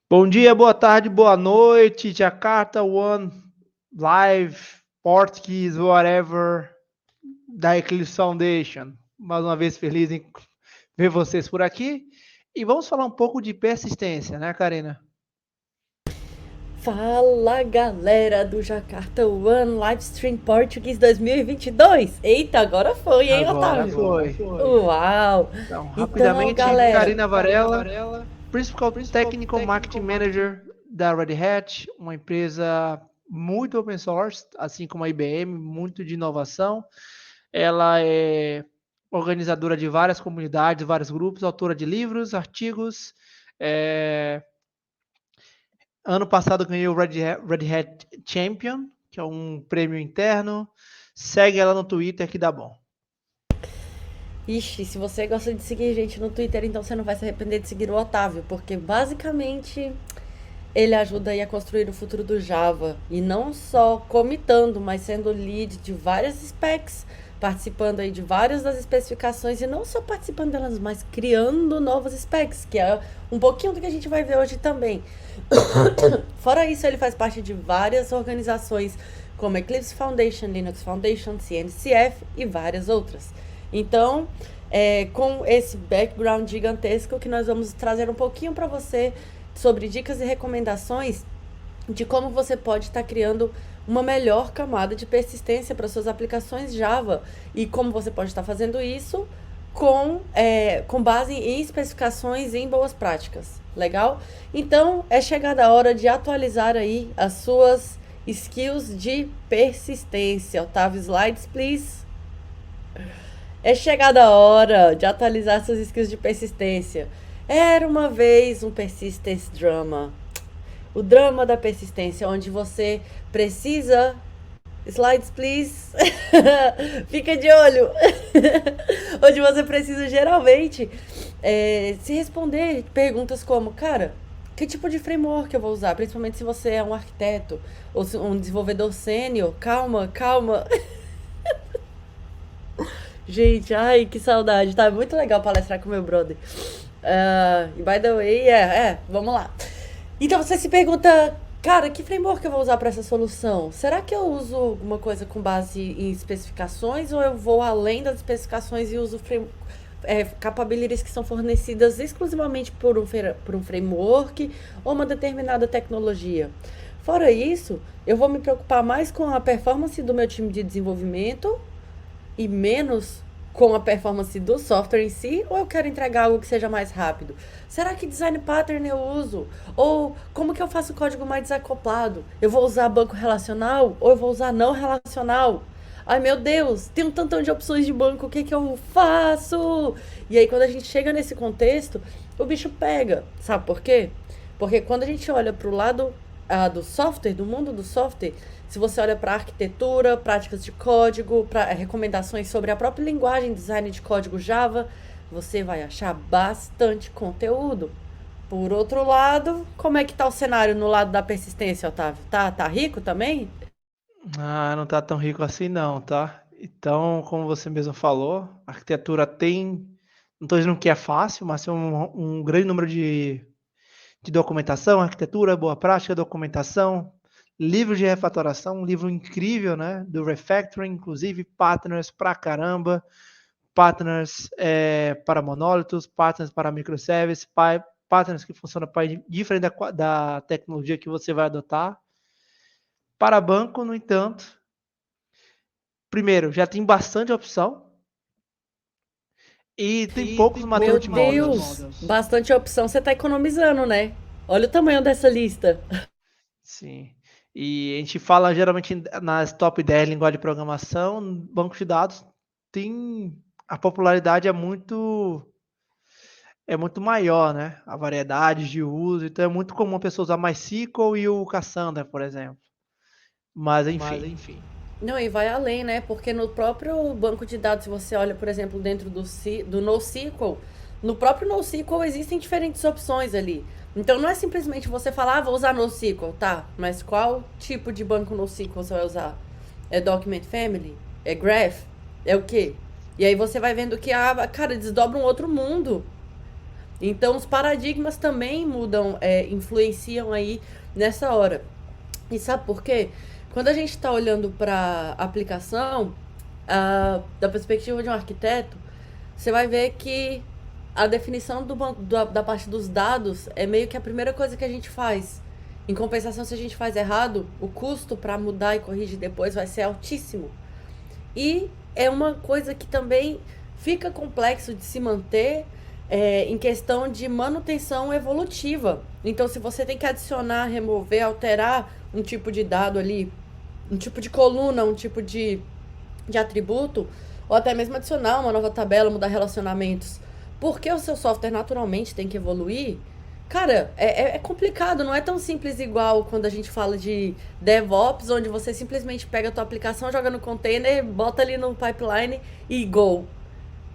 Bom dia, boa tarde, boa noite, Jakarta, One, Live, Portuguese, whatever, da Eclipse Foundation. Mais uma vez feliz em ver vocês por aqui. E vamos falar um pouco de persistência, né, Karina? Fala galera do Jakarta One Livestream Português 2022. Eita, agora foi, hein, Agora Otávio? foi. Uau! Então, Então, rapidamente, galera, Karina Varela, Principal Technical Marketing Manager da Red Hat, uma empresa muito open source, assim como a IBM, muito de inovação. Ela é organizadora de várias comunidades, vários grupos, autora de livros, artigos. É, Ano passado ganhei o Red Hat Champion, que é um prêmio interno. Segue ela no Twitter que dá bom. ixi, se você gosta de seguir gente no Twitter, então você não vai se arrepender de seguir o Otávio, porque basicamente ele ajuda aí a construir o futuro do Java. E não só comitando, mas sendo lead de várias specs, participando aí de várias das especificações e não só participando delas, mas criando novas specs, que é um pouquinho do que a gente vai ver hoje também. Fora isso, ele faz parte de várias organizações como Eclipse Foundation, Linux Foundation, CNCF e várias outras. Então, com esse background gigantesco que nós vamos trazer um pouquinho para você sobre dicas e recomendações de como você pode estar criando uma melhor camada de persistência para suas aplicações Java e como você pode estar fazendo isso com base em especificações e em boas práticas. Legal? Então, é chegada a hora de atualizar aí as suas skills de persistência. Otávio, slides, please. É chegada a hora de atualizar suas skills de persistência. Era uma vez um persistence drama. O drama da persistência, onde você precisa. Slides, please. Fica de olho. Onde você precisa geralmente se responder perguntas como, cara, que tipo de framework eu vou usar? Principalmente se você é um arquiteto ou um desenvolvedor sênior. Calma, calma. Gente, ai, que saudade. Tá muito legal palestrar com meu brother. By the way, vamos lá. Então você se pergunta, cara, que framework eu vou usar para essa solução? Será que eu uso alguma coisa com base em especificações ou eu vou além das especificações e uso capabilities que são fornecidas exclusivamente por um framework ou uma determinada tecnologia? Fora isso, eu vou me preocupar mais com a performance do meu time de desenvolvimento e menos com a performance do software em si, ou eu quero entregar algo que seja mais rápido? Será que design pattern eu uso? Ou como que eu faço código mais desacoplado? Eu vou usar banco relacional ou eu vou usar não relacional? Ai meu Deus, tem um tantão de opções de banco, o que que eu faço? E aí quando a gente chega nesse contexto, o bicho pega. Sabe por quê? Porque quando a gente olha para o lado do software, do mundo do software, se você olha para arquitetura, práticas de código, para recomendações sobre a própria linguagem design de código Java, você vai achar bastante conteúdo. Por outro lado, como é que tá o cenário no lado da persistência, Otávio? Tá rico também? Ah, não tá tão rico assim não, tá? Então, como você mesmo falou, a arquitetura tem, não estou dizendo que é fácil, mas tem um grande número de documentação, arquitetura, boa prática, documentação, livro de refatoração, um livro incrível, né? Do refactoring, inclusive partners pra caramba, partners para monólitos, partners para microservices, partners que funcionam para diferente da tecnologia que você vai adotar. Para banco, no entanto, primeiro, já tem bastante opção e tem poucos Meu maturity Deus, models. bastante opção, você tá economizando, né? Olha o tamanho dessa lista. Sim. E a gente fala geralmente nas top 10 linguagens de programação, banco de dados tem a popularidade é muito maior, né? A variedade de uso, então é muito comum a pessoa usar MySQL e o Cassandra, por exemplo. Mas enfim. Não, e vai além, né? Porque no próprio banco de dados, se você olha, por exemplo, dentro do NoSQL, no próprio NoSQL existem diferentes opções ali. Então não é simplesmente você falar, vou usar NoSQL, tá? Mas qual tipo de banco NoSQL você vai usar? É Document Family? É Graph? É o quê? E aí você vai vendo que, cara, desdobra um outro mundo. Então, os paradigmas também mudam, influenciam aí nessa hora. E sabe por quê? Quando a gente está olhando para a aplicação, da perspectiva de um arquiteto, você vai ver que a definição da parte dos dados é meio que a primeira coisa que a gente faz. Em compensação, se a gente faz errado, o custo para mudar e corrigir depois vai ser altíssimo. E é uma coisa que também fica complexo de se manter em questão de manutenção evolutiva. Então, se você tem que adicionar, remover, alterar um tipo de dado ali, um tipo de coluna, um tipo de atributo, ou até mesmo adicionar uma nova tabela, mudar relacionamentos, porque o seu software naturalmente tem que evoluir, cara, é complicado, não é tão simples igual quando a gente fala de DevOps, onde você simplesmente pega a tua aplicação, joga no container, bota ali no pipeline e go.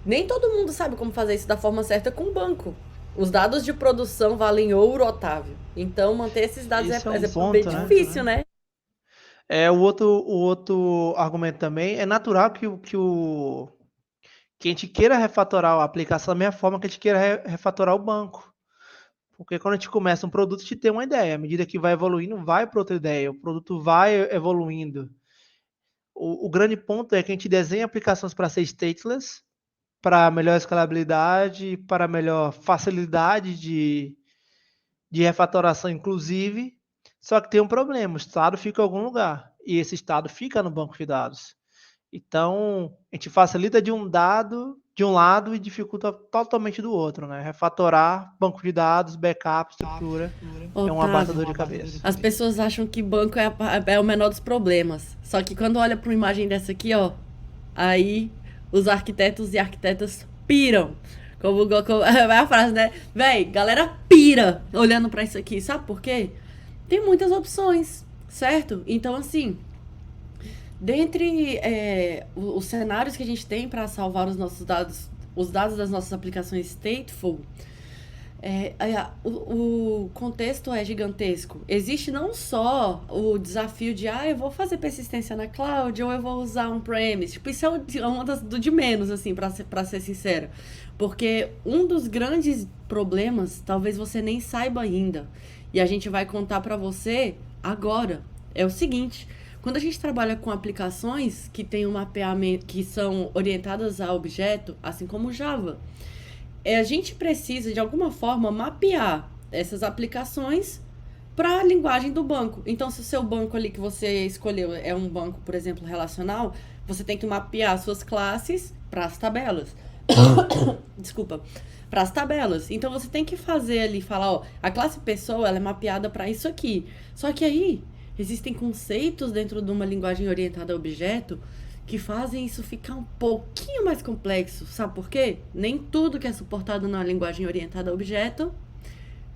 Nem todo mundo sabe como fazer isso da forma certa com o banco. Os dados de produção valem ouro, Otávio. Então, manter esses dados Isso é um é bem ponto, né? difícil, né? O outro argumento também é natural que a gente queira refatorar a aplicação da mesma forma que a gente queira refatorar o banco. Porque quando a gente começa um produto, a gente tem uma ideia. À medida que vai evoluindo, vai para outra ideia. O produto vai evoluindo. O grande ponto é que a gente desenha aplicações para ser stateless, para melhor escalabilidade, para melhor facilidade de refatoração, inclusive. Só que tem um problema: o estado fica em algum lugar. E esse estado fica no banco de dados. Então, a gente facilita de um lado e dificulta totalmente do outro, né? Refatorar banco de dados, backup, estrutura, é uma baita Otávio, dor de cabeça. as pessoas acham que banco é o menor dos problemas. Só que quando olha para uma imagem dessa aqui, ó, aí os arquitetos e arquitetas piram. Como é a frase, né? Véi, galera pira olhando para isso aqui. Sabe por quê? Tem muitas opções, certo? Então, assim, dentre os cenários que a gente tem para salvar os dados das nossas aplicações stateful, o contexto é gigantesco. Existe não só o desafio de, eu vou fazer persistência na cloud ou eu vou usar on-premise. Tipo, isso é uma do de menos, assim, pra ser sincero. Porque um dos grandes problemas, talvez você nem saiba ainda, e a gente vai contar pra você agora, é o seguinte: quando a gente trabalha com aplicações que tem um mapeamento, que são orientadas a objeto, assim como Java, a gente precisa, de alguma forma, mapear essas aplicações para a linguagem do banco. Então, se o seu banco ali que você escolheu é um banco, por exemplo, relacional, você tem que mapear suas classes para as tabelas. Desculpa. Para as tabelas. Então, você tem que fazer ali, falar, ó, a classe pessoa ela é mapeada para isso aqui. Só que aí, existem conceitos dentro de uma linguagem orientada a objeto que fazem isso ficar um pouquinho mais complexo. Sabe por quê? Nem tudo que é suportado na linguagem orientada a objeto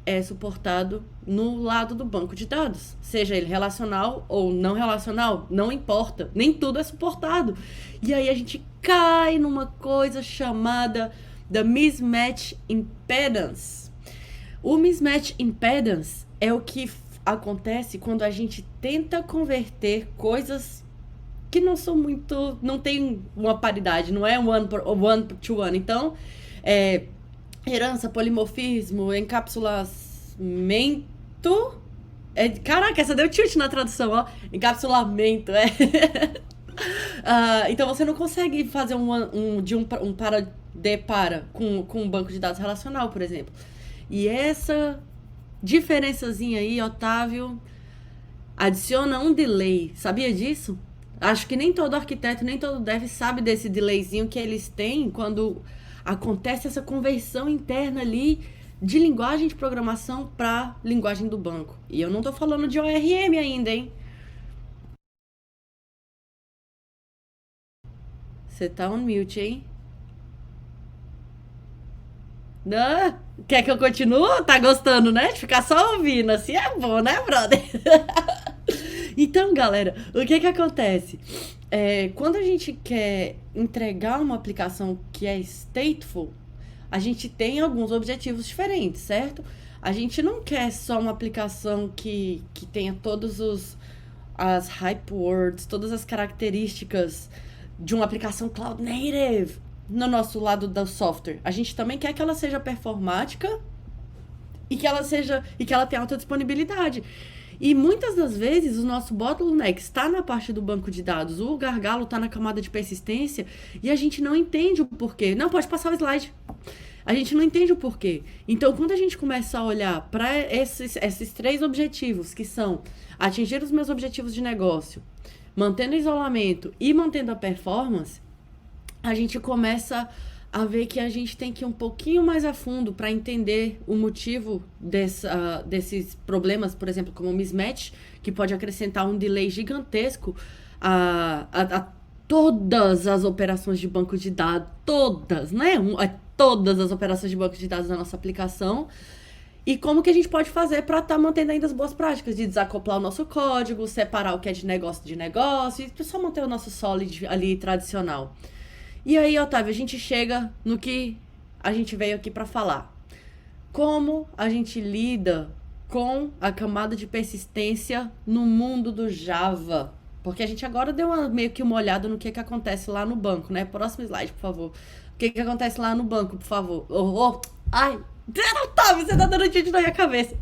é suportado no lado do banco de dados. Seja ele relacional ou não relacional, não importa. Nem tudo é suportado. E aí a gente cai numa coisa chamada da mismatch impedance. O mismatch impedance é o que acontece quando a gente tenta converter coisas que não são muito, não tem uma paridade, não é one to one. Então, herança, polimorfismo, encapsulamento. Caraca, essa deu tilt na tradução, ó. Encapsulamento, então você não consegue fazer um para com um banco de dados relacional, por exemplo. E essa diferençazinha aí, Otávio, adiciona um delay. Sabia disso? Acho que nem todo arquiteto, nem todo dev sabe desse delayzinho que eles têm quando acontece essa conversão interna ali de linguagem de programação para linguagem do banco. E eu não tô falando de ORM ainda, hein? Você tá on mute, hein? Não? Quer que eu continue? Tá gostando, né? De ficar só ouvindo. Assim é bom, né, brother? Então, galera, o que acontece? Quando a gente quer entregar uma aplicação que é stateful, a gente tem alguns objetivos diferentes, certo? A gente não quer só uma aplicação que tenha as hype words, todas as características de uma aplicação cloud native. no nosso lado do software. A gente também quer que ela seja performática e que ela tenha alta disponibilidade. E muitas das vezes o nosso bottleneck está na parte do banco de dados, o gargalo está na camada de persistência e a gente não entende o porquê. Não, pode passar o slide. A gente não entende o porquê. Então, quando a gente começa a olhar para esses 3 objetivos, que são atingir os meus objetivos de negócio, mantendo o isolamento e mantendo a performance, a gente começa a ver que a gente tem que ir um pouquinho mais a fundo para entender o motivo desses problemas, por exemplo, como o mismatch, que pode acrescentar um delay gigantesco a todas as operações de banco de dados, todas, né? Todas as operações de banco de dados da nossa aplicação. E como que a gente pode fazer para estar mantendo ainda as boas práticas de desacoplar o nosso código, separar o que é de negócio e só manter o nosso solid ali tradicional. E aí, Otávio, a gente chega no que a gente veio aqui para falar. Como a gente lida com a camada de persistência no mundo do Java? Porque a gente agora deu meio que uma olhada no que acontece lá no banco, né? Próximo slide, por favor. O que acontece lá no banco, por favor? Ai, Otávio, você tá dando tiro na minha cabeça.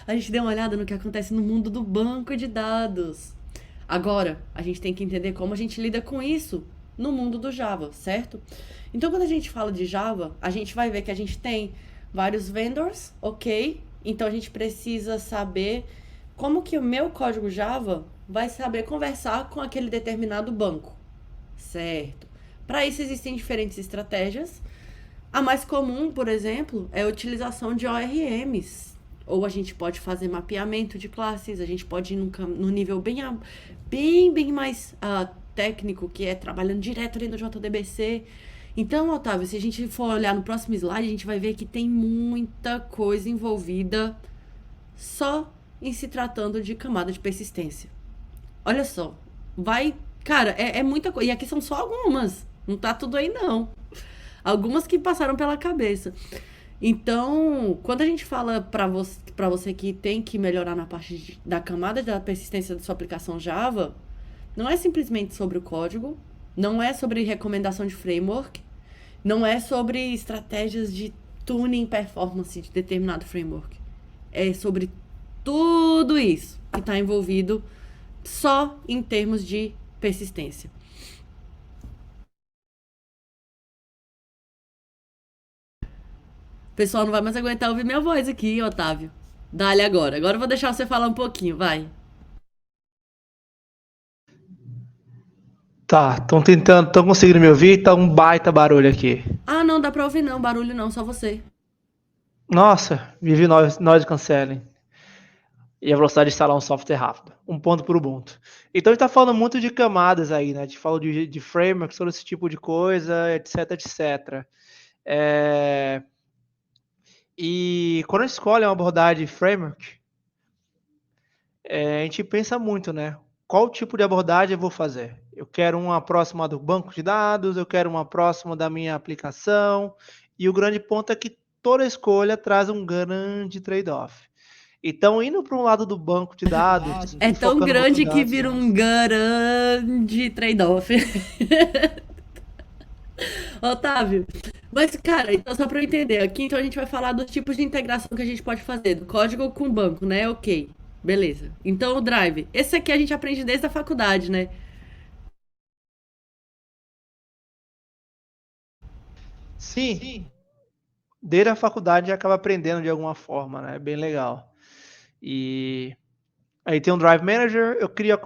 A gente deu uma olhada no que acontece no mundo do banco de dados. Agora, a gente tem que entender como a gente lida com isso no mundo do Java, certo? Então, quando a gente fala de Java, a gente vai ver que a gente tem vários vendors, ok? Então, a gente precisa saber como que o meu código Java vai saber conversar com aquele determinado banco, certo? Para isso, existem diferentes estratégias. A mais comum, por exemplo, é a utilização de ORMs. Ou a gente pode fazer mapeamento de classes, a gente pode ir num nível bem mais técnico, que é trabalhando direto ali no JDBC. Então, Otávio, se a gente for olhar no próximo slide, a gente vai ver que tem muita coisa envolvida só em se tratando de camada de persistência. Olha só, cara, é muita coisa. E aqui são só algumas, não tá tudo aí não. Algumas que passaram pela cabeça. Então, quando a gente fala para você que tem que melhorar na parte da camada da persistência da sua aplicação Java, não é simplesmente sobre o código, não é sobre recomendação de framework, não é sobre estratégias de tuning performance de determinado framework. É sobre tudo isso que está envolvido só em termos de persistência. O pessoal não vai mais aguentar ouvir minha voz aqui, Otávio. Dá-lhe agora. Agora eu vou deixar você falar um pouquinho, vai. Tá, estão conseguindo me ouvir? Tá um baita barulho aqui. Ah, não, dá pra ouvir não, barulho não, só você. Nossa, vive noise canceling. E a velocidade de instalar um software rápido. Um ponto por Ubuntu. Então a gente tá falando muito de camadas aí, né? A gente fala de frameworks, todo esse tipo de coisa, etc, etc. E quando a gente escolhe uma abordagem framework, a gente pensa muito, né? Qual tipo de abordagem eu vou fazer? Eu quero uma próxima do banco de dados, eu quero uma próxima da minha aplicação, e o grande ponto é que toda escolha traz um grande trade-off. Então, indo para um lado do banco de dados... É tão grande que vira um grande trade-off. Otávio, mas, cara, então só para eu entender, aqui então a gente vai falar dos tipos de integração que a gente pode fazer, do código com o banco, né? Ok, beleza. Então o Drive, esse aqui a gente aprende desde a faculdade, né? Sim, desde a faculdade já acaba aprendendo de alguma forma, né? Bem legal. E aí tem um Drive Manager, eu crio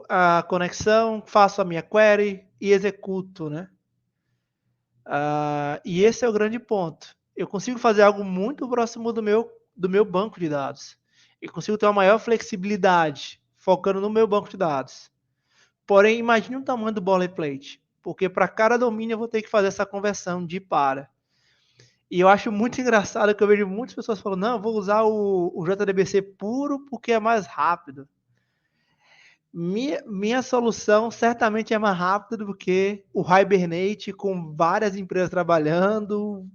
a conexão, faço a minha query e executo, né? E esse é o grande ponto. Eu consigo fazer algo muito próximo do meu banco de dados. Eu consigo ter uma maior flexibilidade, focando no meu banco de dados. Porém, imagine o tamanho do boilerplate, porque para cada domínio eu vou ter que fazer essa conversão de para. E eu acho muito engraçado que eu vejo muitas pessoas falando, não, eu vou usar o JDBC puro porque é mais rápido. Minha solução certamente é mais rápida do que o Hibernate, com várias empresas trabalhando,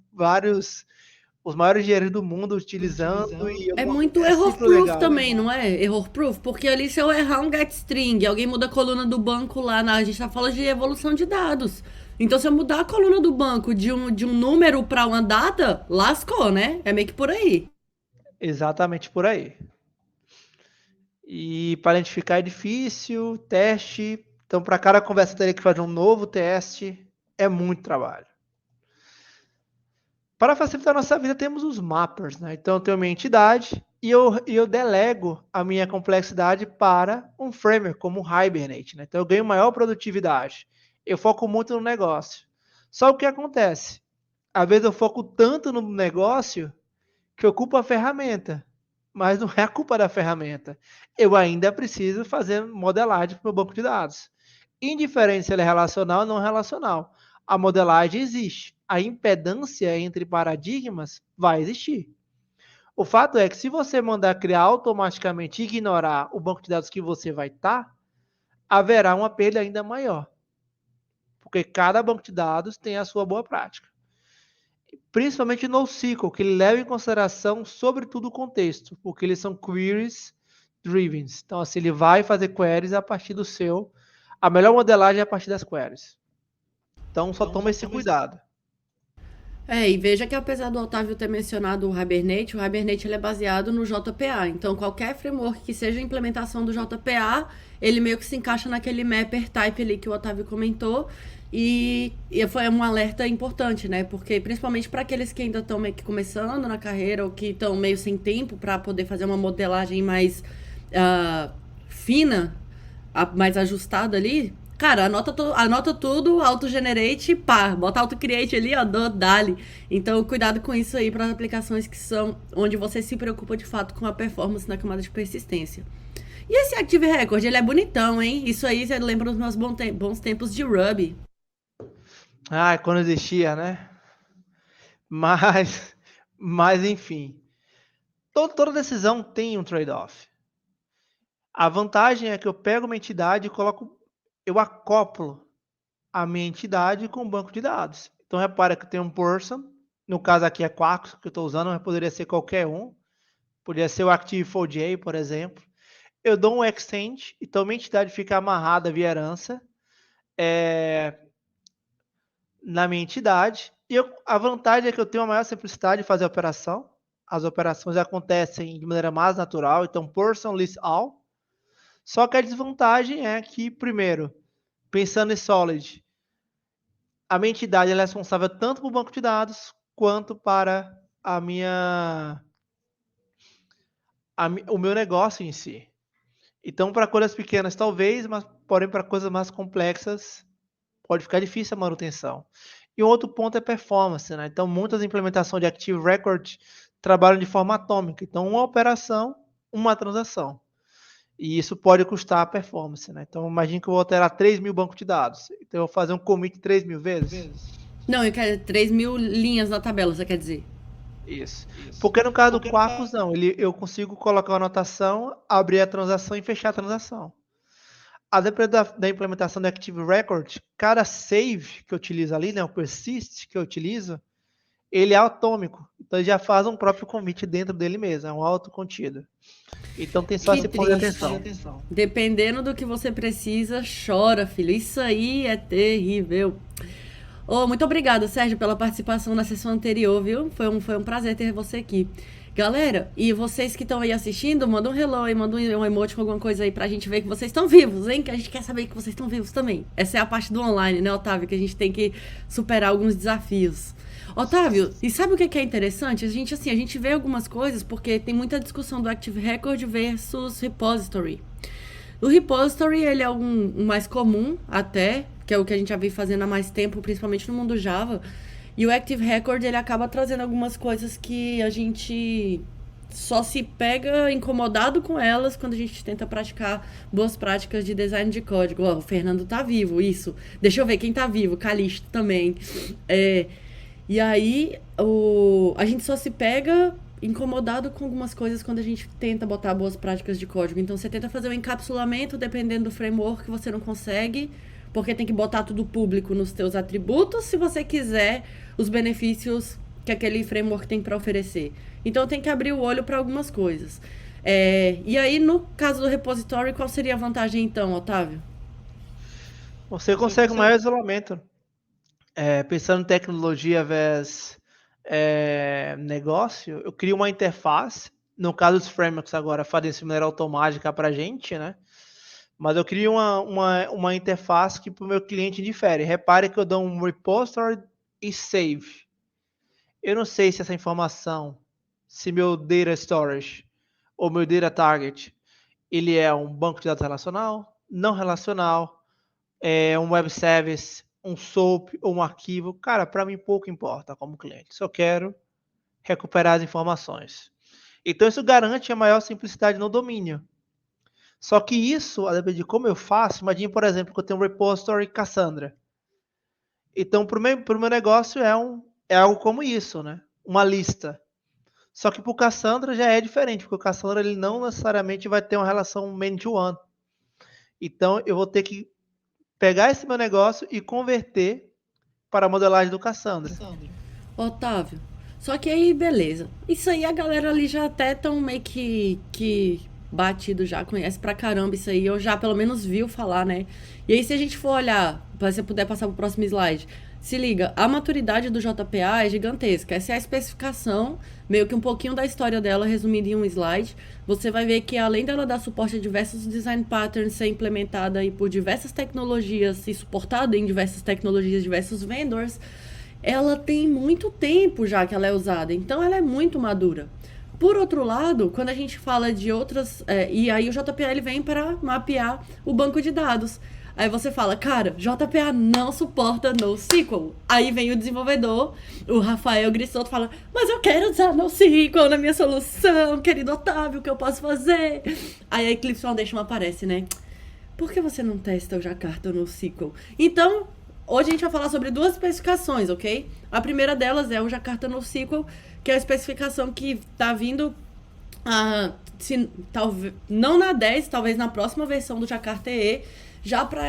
os maiores engenheiros do mundo utilizando. É muito error-proof também, não é? Error-proof, porque ali se eu errar um get string, alguém muda a coluna do banco lá, a gente tá falando de evolução de dados. Então, se eu mudar a coluna do banco de um número para uma data, lascou, né? É meio que por aí. Exatamente por aí. E para identificar é difícil, teste. Então, para cada conversa, teria que fazer um novo teste. É muito trabalho. Para facilitar a nossa vida, temos os mappers, né? Então, eu tenho minha entidade e eu delego a minha complexidade para um framework como o Hibernate, né? Então, eu ganho maior produtividade. Eu foco muito no negócio. Só o que acontece? Às vezes eu foco tanto no negócio que eu culpo a ferramenta, mas não é a culpa da ferramenta. Eu ainda preciso fazer modelagem para o meu banco de dados. Indiferente se ele é relacional ou não relacional. A modelagem existe. A impedância entre paradigmas vai existir. O fato é que se você mandar criar automaticamente e ignorar o banco de dados que você vai estar, haverá uma perda ainda maior. Porque cada banco de dados tem a sua boa prática. Principalmente no NoSQL, que ele leva em consideração, sobretudo, o contexto, porque eles são queries driven. Então, assim, ele vai fazer queries a partir do seu. A melhor modelagem é a partir das queries. Então, só toma esse cuidado. E veja que apesar do Otávio ter mencionado o Hibernate ele é baseado no JPA. Então, qualquer framework que seja a implementação do JPA, ele meio que se encaixa naquele mapper type ali que o Otávio comentou. E foi um alerta importante, né? Porque principalmente para aqueles que ainda estão meio que começando na carreira ou que estão meio sem tempo para poder fazer uma modelagem mais fina, mais ajustada ali, cara, anota tudo, auto-generate, pá, bota auto-create ali, ó, dali. Então, cuidado com isso aí para as aplicações que são onde você se preocupa de fato com a performance na camada de persistência. E esse Active Record, ele é bonitão, hein? Isso aí você lembra dos meus bons tempos de Ruby. Ah, quando existia, né? Mas, mas enfim, toda decisão tem um trade-off. A vantagem é que eu pego uma entidade e eu acoplo a minha entidade com o banco de dados. Então, repara que tem um person, no caso aqui é Quarkus que eu estou usando, mas poderia ser qualquer um. Poderia ser o Active4j, por exemplo. Eu dou um extend, então minha entidade fica amarrada via herança na minha entidade. A vantagem é que eu tenho a maior simplicidade de fazer a operação. As operações acontecem de maneira mais natural, então person list all. Só que a desvantagem é que, primeiro, pensando em Solid, a minha entidade é responsável tanto para o banco de dados quanto para o meu negócio em si. Então, para coisas pequenas, talvez, mas porém para coisas mais complexas, pode ficar difícil a manutenção. E um outro ponto é performance, né? Então, muitas implementações de Active Record trabalham de forma atômica. Então, uma operação, uma transação. E isso pode custar a performance, né? Então, imagine que eu vou alterar 3.000 bancos de dados. Então, eu vou fazer um commit 3.000 vezes. Não, eu quero 3.000 linhas na tabela, você quer dizer? Isso. Porque no caso do Quarkus, não. Eu consigo colocar uma anotação, abrir a transação e fechar a transação. A depender da implementação do Active Record, cada save que eu utilizo ali, né, o persist que eu utilizo, ele é atômico. Então, ele já faz um próprio commit dentro dele mesmo. É um autocontido. Então, tem só esse ponto de atenção. Dependendo do que você precisa, chora, filho. Isso aí é terrível. Muito obrigada, Sérgio, pela participação na sessão anterior, viu? Foi um prazer ter você aqui. Galera, e vocês que estão aí assistindo, manda um hello aí, manda um emoji com alguma coisa aí pra gente ver que vocês estão vivos, hein? Que a gente quer saber que vocês estão vivos também. Essa é a parte do online, né, Otávio? Que a gente tem que superar alguns desafios. Otávio, e sabe o que é interessante? A gente vê algumas coisas porque tem muita discussão do Active Record versus Repository. O repository, ele é um mais comum até, que é o que a gente já vem fazendo há mais tempo, principalmente no mundo Java. E o Active Record, ele acaba trazendo algumas coisas que a gente só se pega incomodado com elas quando a gente tenta praticar boas práticas de design de código. O Fernando tá vivo, isso. Deixa eu ver quem tá vivo. Calixto também. E aí, a gente só se pega incomodado com algumas coisas quando a gente tenta botar boas práticas de código. Então, você tenta fazer um encapsulamento, dependendo do framework, você não consegue, porque tem que botar tudo público nos teus atributos, se você quiser os benefícios que aquele framework tem para oferecer. Então, tem que abrir o olho para algumas coisas. E aí, no caso do repository, qual seria a vantagem então, Otávio? Você consegue maior isolamento. Pensando em tecnologia versus negócio, eu crio uma interface. No caso, os frameworks agora fazem isso de maneira automática para a gente, né? Mas eu crio uma interface que para o meu cliente difere. Repare que eu dou um repository e save. Eu não sei se essa informação, se meu data storage ou meu data target, ele é um banco de dados relacional, não relacional, um web service, um SOAP ou um arquivo. Cara, para mim pouco importa como cliente. Só quero recuperar as informações. Então isso garante a maior simplicidade no domínio. Só que isso, a depender de como eu faço, imagine, por exemplo, que eu tenho um repository Cassandra. Então, para o meu negócio é algo como isso, né? Uma lista. Só que para o Cassandra já é diferente, porque o Cassandra ele não necessariamente vai ter uma relação man-to-one. Então, eu vou ter que pegar esse meu negócio e converter para a modelagem do Cassandra. Otávio, só que aí, beleza. Isso aí a galera ali já até tão meio que batido já, conhece pra caramba isso aí, eu já pelo menos viu falar, né? E aí se a gente for olhar, pra você puder passar pro próximo slide, se liga, a maturidade do JPA é gigantesca. Essa é a especificação, meio que um pouquinho da história dela resumida em um slide. Você vai ver que além dela dar suporte a diversos design patterns, ser implementada aí por diversas tecnologias e suportada em diversas tecnologias, diversos vendors, ela tem muito tempo já que ela é usada, então ela é muito madura. Por outro lado, quando a gente fala de outras. E aí o JPA ele vem para mapear o banco de dados. Aí você fala, cara, JPA não suporta NoSQL. Aí vem o desenvolvedor, o Rafael Grisotto, fala, mas eu quero usar NoSQL na minha solução, querido Otávio, o que eu posso fazer? Aí a Eclipse Foundation aparece, né? Por que você não testa o Jakarta NoSQL? Então, hoje a gente vai falar sobre duas especificações, ok? A primeira delas é o Jakarta NoSQL, que é a especificação que está vindo, talvez, não na 10, talvez na próxima versão do Jakarta EE, já para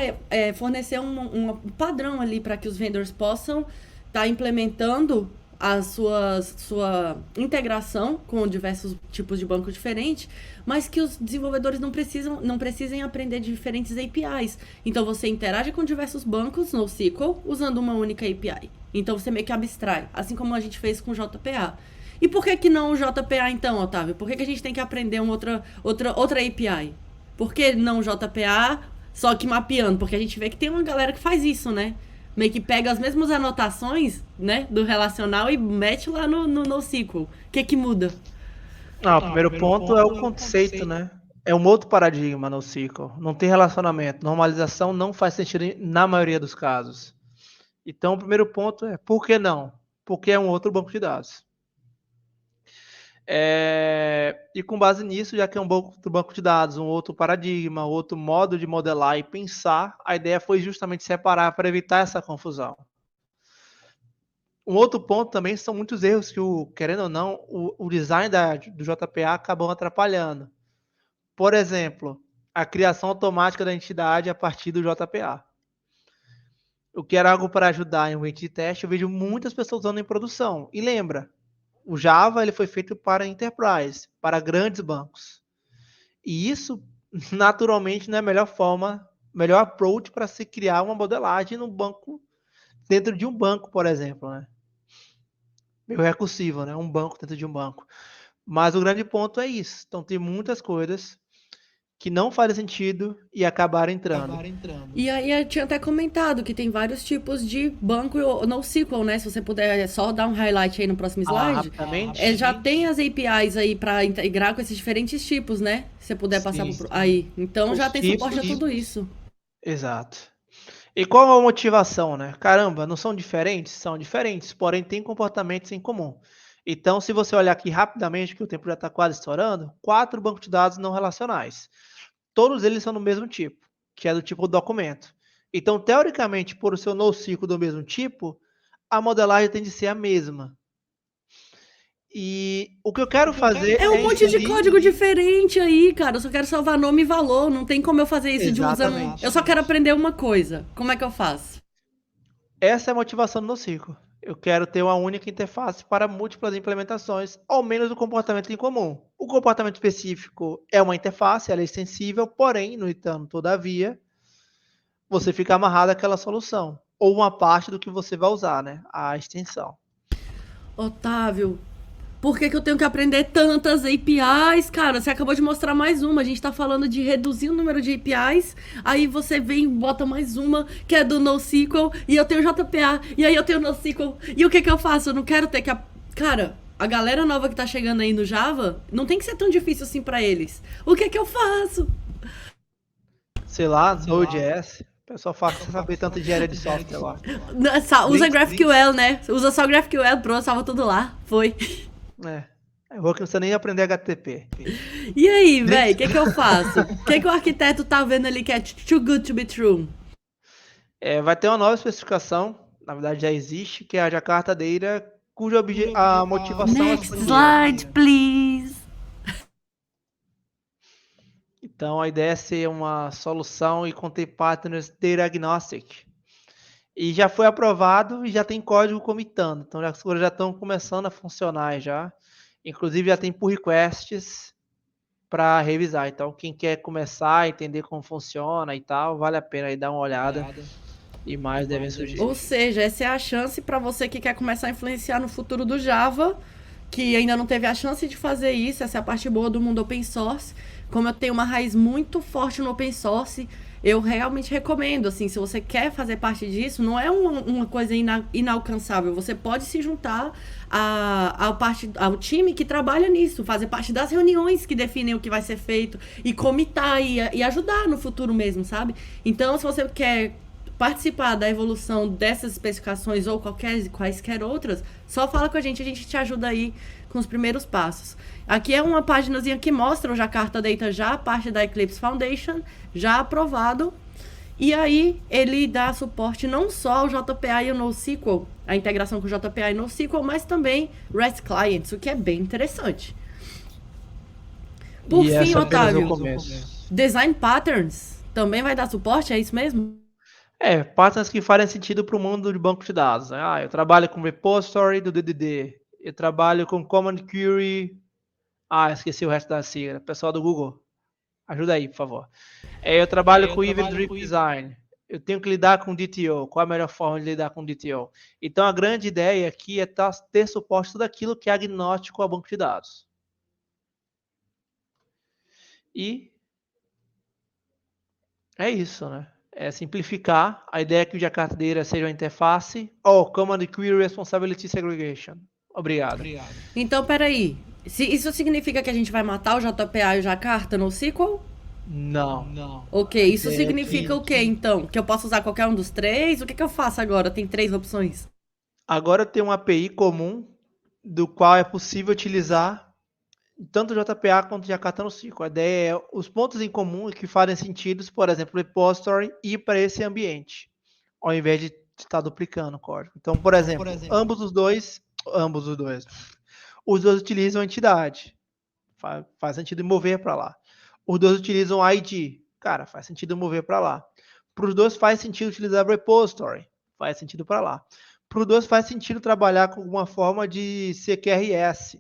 fornecer um padrão ali para que os vendors possam estar implementando a sua integração com diversos tipos de banco diferentes, mas que os desenvolvedores não precisem aprender diferentes APIs. Então você interage com diversos bancos no SQL usando uma única API. Então você meio que abstrai, assim como a gente fez com o JPA. E por que não o JPA então, Otávio? Por que a gente tem que aprender outra API? Por que não o JPA, só que mapeando? Porque a gente vê que tem uma galera que faz isso, né? Meio que pega as mesmas anotações, né, do relacional e mete lá no NoSQL. O que muda? O primeiro ponto é o conceito, né? É um outro paradigma no SQL. Não tem relacionamento. Normalização não faz sentido na maioria dos casos. Então, o primeiro ponto é por que não? Porque é um outro banco de dados. E com base nisso, já que é um outro banco de dados, um outro paradigma, outro modo de modelar e pensar, a ideia foi justamente separar para evitar essa confusão. Um outro ponto também são muitos erros que, querendo ou não, o design do JPA acabam atrapalhando. Por exemplo, a criação automática da entidade a partir do JPA. O que era algo para ajudar em um ambiente de teste, eu vejo muitas pessoas usando em produção. E lembra, o Java ele foi feito para enterprise, para grandes bancos. E isso, naturalmente, não é a melhor forma, melhor approach para se criar uma modelagem no banco, dentro de um banco, por exemplo, né? Meio recursivo, né? Um banco dentro de um banco. Mas o grande ponto é isso. Então tem muitas coisas que não fazem sentido e acabaram entrando. E aí eu tinha até comentado que tem vários tipos de banco NoSQL, né? Se você puder só dar um highlight aí no próximo slide. Rapidamente. Já tem as APIs aí para integrar com esses diferentes tipos, né? Se você puder passar aí. Então já tem suporte a tudo isso. Exato. E qual a motivação, né? Caramba, não são diferentes? São diferentes, porém têm comportamentos em comum. Então, se você olhar aqui rapidamente, que o tempo já está quase estourando, 4 bancos de dados não relacionais. Todos eles são do mesmo tipo, que é do tipo documento. Então, teoricamente, por o seu NoSQL do mesmo tipo, a modelagem tem de ser a mesma. E o que eu quero fazer é um monte de código diferente aí, cara. Eu só quero salvar nome e valor. Não tem como eu fazer isso de usando. Eu só quero aprender uma coisa. Como é que eu faço? Essa é a motivação do NoSQL. Eu quero ter uma única interface para múltiplas implementações, ao menos o comportamento em comum. O comportamento específico é uma interface, ela é extensível, porém, no entanto, todavia, você fica amarrado àquela solução. ou uma parte do que você vai usar, né? A extensão. Otávio, por que eu tenho que aprender tantas APIs? Cara, você acabou de mostrar mais uma. A gente tá falando de reduzir o número de APIs. Aí você vem e bota mais uma, que é do NoSQL. E eu tenho JPA. E aí eu tenho NoSQL. E o que eu faço? Eu não quero ter que... Cara, a galera nova que tá chegando aí no Java, não tem que ser tão difícil assim pra eles. O que eu faço? Sei lá, Node.js. O pessoal faz sem saber tanto de área de software lá. Usa GraphQL, né? Usa só GraphQL, pronto, salva tudo lá. Foi. Eu vou que você nem aprender HTTP. E aí, velho, o que eu faço? O que o arquiteto tá vendo ali que é too good to be true? Vai ter uma nova especificação, na verdade já existe, que é a Jakarta Data, cuja a motivação Next slide, please. Então a ideia é ser uma solução e conter partners data agnostic. E já foi aprovado e já tem código comitando. Então as coisas já estão começando a funcionar já. Inclusive já tem pull requests para revisar. Então quem quer começar a entender como funciona e tal, vale a pena aí dar uma olhada. E mais devem surgir. Ou seja, essa é a chance para você que quer começar a influenciar no futuro do Java, que ainda não teve a chance de fazer isso. Essa é a parte boa do mundo open source. Como eu tenho uma raiz muito forte no open source, eu realmente recomendo, assim, se você quer fazer parte disso, não é uma coisa inalcançável. Você pode se juntar ao time que trabalha nisso, fazer parte das reuniões que definem o que vai ser feito e comitar e ajudar no futuro mesmo, sabe? Então, se você quer participar da evolução dessas especificações ou quaisquer outras, só fala com a gente te ajuda aí com os primeiros passos. Aqui é uma paginazinha que mostra o Jakarta Data já, parte da Eclipse Foundation, já aprovado. E aí ele dá suporte não só ao JPA e ao NoSQL, a integração com o JPA e NoSQL, mas também REST Clients, o que é bem interessante. Por fim, Otávio, Design Patterns também vai dar suporte, é isso mesmo? Patterns que fazem sentido para o mundo de banco de dados. Né? Eu trabalho com repository do DDD, eu trabalho com Command Query. Esqueci o resto da sigla. Pessoal do Google, ajuda aí, por favor. Eu trabalho com Event Driven Design. Eu tenho que lidar com DTO. Qual a melhor forma de lidar com DTO? Então, a grande ideia aqui é ter suporte tudo aquilo que é agnóstico ao banco de dados. E é isso, né? É simplificar. A ideia é que o Jakarta Data seja uma interface ou Command Query Responsibility Segregation. Obrigado. Então, peraí. Isso significa que a gente vai matar o JPA e o Jakarta no SQL? Não. Ok, isso significa o quê, então? Que eu posso usar qualquer um dos três? O que eu faço agora? Tem 3 opções. Agora tem uma API comum do qual é possível utilizar tanto o JPA quanto o Jakarta no SQL. A ideia é os pontos em comum que fazem sentido, por exemplo, o repository ir para esse ambiente, ao invés de estar duplicando o código. Então, por exemplo, ambos os dois utilizam a entidade. Faz sentido mover para lá. Os dois utilizam ID. Cara, faz sentido mover para lá. Para os dois faz sentido utilizar repository. Faz sentido para lá. Para os dois faz sentido trabalhar com alguma forma de CQRS.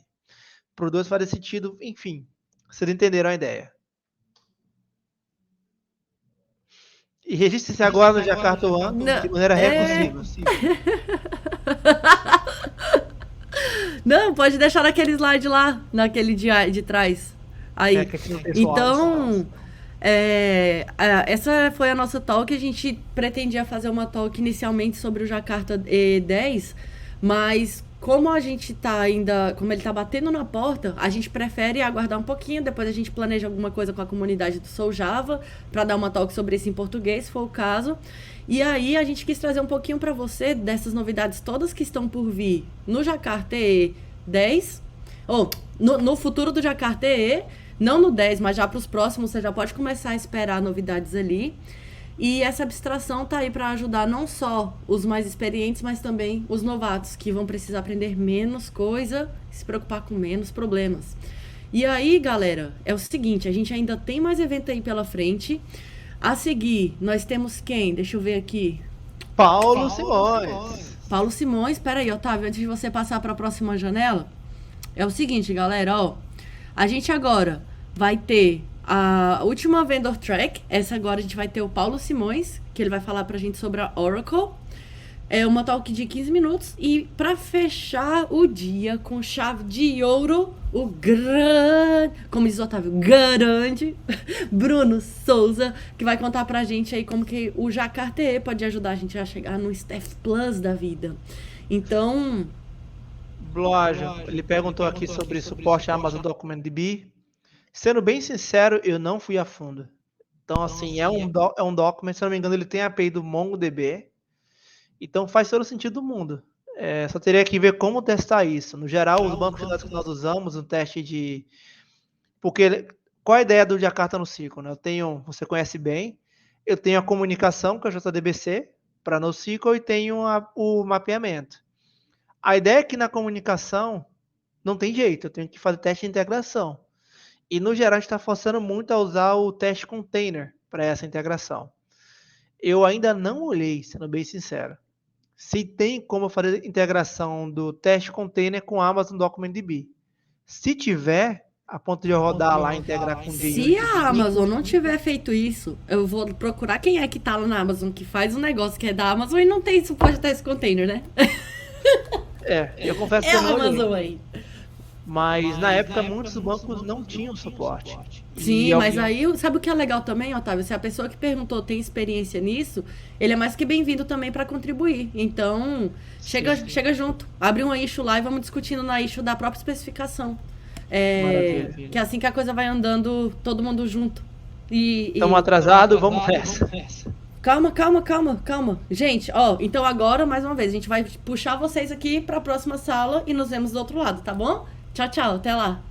Para os dois faz sentido, enfim. Vocês entenderam a ideia. E registre-se agora no Jakarta One de maneira recursiva. Não, pode deixar naquele slide lá, naquele de trás. Aí. Então, essa foi a nossa talk. A gente pretendia fazer uma talk inicialmente sobre o Jakarta E10, mas como a gente tá ainda, como ele tá batendo na porta, a gente prefere aguardar um pouquinho, depois a gente planeja alguma coisa com a comunidade do Soul Java, para dar uma talk sobre isso em português, se for o caso. E aí a gente quis trazer um pouquinho para você dessas novidades todas que estão por vir no Jakarta E10, ou no futuro do Jakarta EE, não no 10, mas já para os próximos, você já pode começar a esperar novidades ali. E essa abstração tá aí para ajudar não só os mais experientes, mas também os novatos, que vão precisar aprender menos coisa, se preocupar com menos problemas. E aí, galera, é o seguinte, a gente ainda tem mais evento aí pela frente. A seguir, nós temos quem? Deixa eu ver aqui. Paulo Simões. Paulo Simões, espera aí, Otávio, antes de você passar para a próxima janela, é o seguinte, galera, ó, a gente agora vai ter a última vendor track. Essa agora a gente vai ter o Paulo Simões, que ele vai falar pra gente sobre a Oracle. É uma talk de 15 minutos. E pra fechar o dia com chave de ouro, o grande, como diz o Otávio, grande Bruno Souza, que vai contar pra gente aí como que o Jacarté pode ajudar a gente a chegar no Staff Plus da vida. Então, Blógio, ele perguntou aqui sobre suporte à Amazon DocumentDB. Sendo bem sincero, eu não fui a fundo. Então, assim, é um document, se não me engano, ele tem a API do MongoDB. Então, faz todo o sentido do mundo. Só teria que ver como testar isso. No geral, os bancos de dados que nós usamos, um teste de... Porque qual a ideia do Jakarta NoSQL? Né? Você conhece bem, eu tenho a comunicação com a JDBC para NoSQL e tenho o mapeamento. A ideia é que na comunicação não tem jeito, eu tenho que fazer teste de integração. E no geral a gente está forçando muito a usar o teste container para essa integração. Eu ainda não olhei, sendo bem sincero, se tem como fazer integração do teste container com Amazon DocumentDB. Se tiver, a ponto de eu rodar lá e integrar com o se a Amazon não tiver feito isso, eu vou procurar quem é que tá lá na Amazon que faz um negócio que é da Amazon e não tem suporte a teste container, né? Eu confesso É que eu a não olhei. Amazon aí. Mas na época muitos bancos não tinham suporte. Sim, mas aí, sabe o que é legal também, Otávio? Se a pessoa que perguntou tem experiência nisso, ele é mais que bem-vindo também para contribuir. Então, chega junto, abre um issue lá e vamos discutindo na issue da própria especificação. Que é assim que a coisa vai andando, todo mundo junto. Estamos atrasados, vamos nessa. Calma. Gente, então agora, mais uma vez, a gente vai puxar vocês aqui para a próxima sala e nos vemos do outro lado, tá bom? Tchau, até lá.